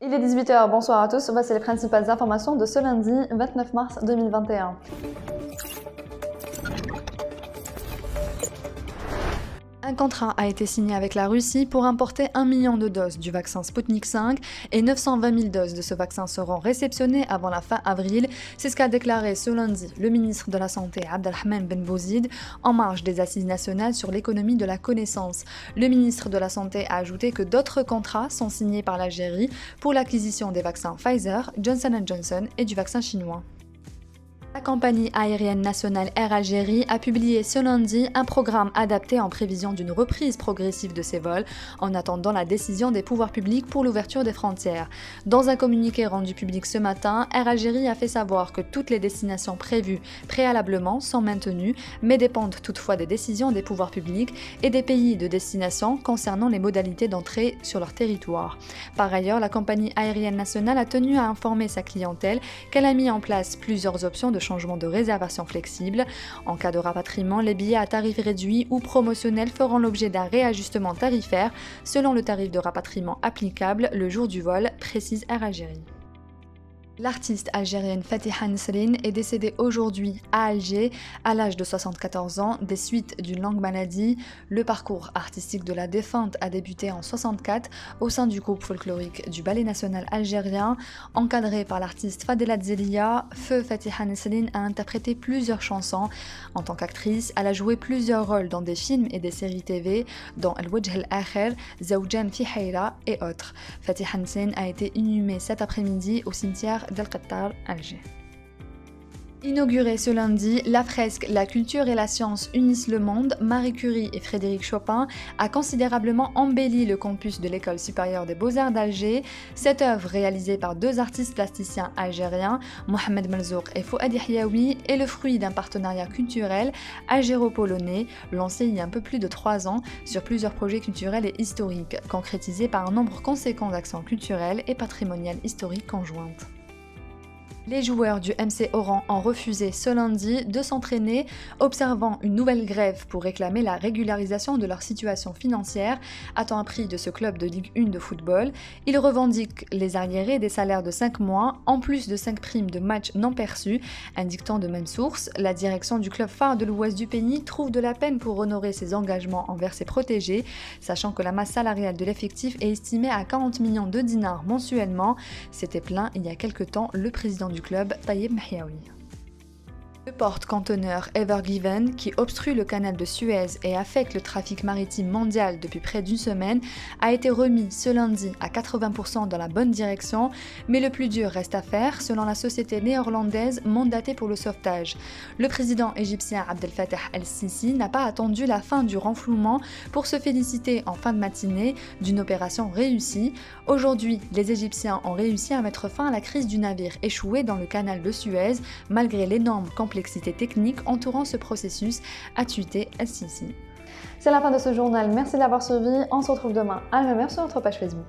Il est 18h, bonsoir à tous, voici les principales informations de ce lundi 29 mars 2021. Un contrat a été signé avec la Russie pour importer 1 million de doses du vaccin Sputnik V et 920 000 doses de ce vaccin seront réceptionnées avant la fin avril. C'est ce qu'a déclaré ce lundi le ministre de la Santé Abdelrahman Ben Bouzid en marge des assises nationales sur l'économie de la connaissance. Le ministre de la Santé a ajouté que d'autres contrats sont signés par l'Algérie pour l'acquisition des vaccins Pfizer, Johnson & Johnson et du vaccin chinois. La compagnie aérienne nationale Air Algérie a publié ce lundi un programme adapté en prévision d'une reprise progressive de ses vols en attendant la décision des pouvoirs publics pour l'ouverture des frontières. Dans un communiqué rendu public ce matin, Air Algérie a fait savoir que toutes les destinations prévues préalablement sont maintenues, mais dépendent toutefois des décisions des pouvoirs publics et des pays de destination concernant les modalités d'entrée sur leur territoire. Par ailleurs, la compagnie aérienne nationale a tenu à informer sa clientèle qu'elle a mis en place plusieurs options de changement de réservation flexible. En cas de rapatriement, les billets à tarif réduit ou promotionnel feront l'objet d'un réajustement tarifaire selon le tarif de rapatriement applicable le jour du vol, précise Air Algérie. L'artiste algérienne Fatiha Nesrine est décédée aujourd'hui à Alger à l'âge de 74 ans des suites d'une longue maladie. Le parcours artistique de la défunte a débuté en 1964 au sein du groupe folklorique du Ballet national algérien. Encadrée par l'artiste Fadela Zelia, Feu Fatiha Nesrine a interprété plusieurs chansons. En tant qu'actrice, elle a joué plusieurs rôles dans des films et des séries TV, dont El Wajh El Akher, Zawjan Fi Hayra et autres. Fatiha Nesrine a été inhumée cet après-midi au cimetière d'Al Qattar, Alger. Inaugurée ce lundi, la fresque La culture et la science unissent le monde, Marie Curie et Frédéric Chopin a considérablement embelli le campus de l'École supérieure des beaux-arts d'Alger. Cette œuvre, réalisée par deux artistes plasticiens algériens, Mohamed Melzouk et Fouad Yahyaoui, est le fruit d'un partenariat culturel algéro-polonais lancé il y a un peu plus de 3 ans sur plusieurs projets culturels et historiques, concrétisés par un nombre conséquent d'actions culturelles et patrimoniales historiques conjointes. Les joueurs du MC Oran ont refusé ce lundi de s'entraîner, observant une nouvelle grève pour réclamer la régularisation de leur situation financière à temps pris de ce club de Ligue 1 de football. Ils revendiquent les arriérés des salaires de 5 mois, en plus de 5 primes de match non perçues, indiquant de même source, la direction du club phare de l'ouest du pays trouve de la peine pour honorer ses engagements envers ses protégés, sachant que la masse salariale de l'effectif est estimée à 40 millions de dinars mensuellement. S'était plaint il y a quelque temps le président du club, Taïeb Mahiaoui. Le porte-conteneur Ever Given, qui obstrue le canal de Suez et affecte le trafic maritime mondial depuis près d'une semaine, a été remis ce lundi à 80% dans la bonne direction, mais le plus dur reste à faire selon la société néerlandaise mandatée pour le sauvetage. Le président égyptien Abdel Fattah el-Sisi n'a pas attendu la fin du renflouement pour se féliciter en fin de matinée d'une opération réussie. Aujourd'hui, les Égyptiens ont réussi à mettre fin à la crise du navire échoué dans le canal de Suez, malgré l'énorme complexité technique entourant ce processus, a tweeté el-Sisi. C'est la fin de ce journal, merci de l'avoir suivi, on se retrouve demain à la même heure sur notre page Facebook.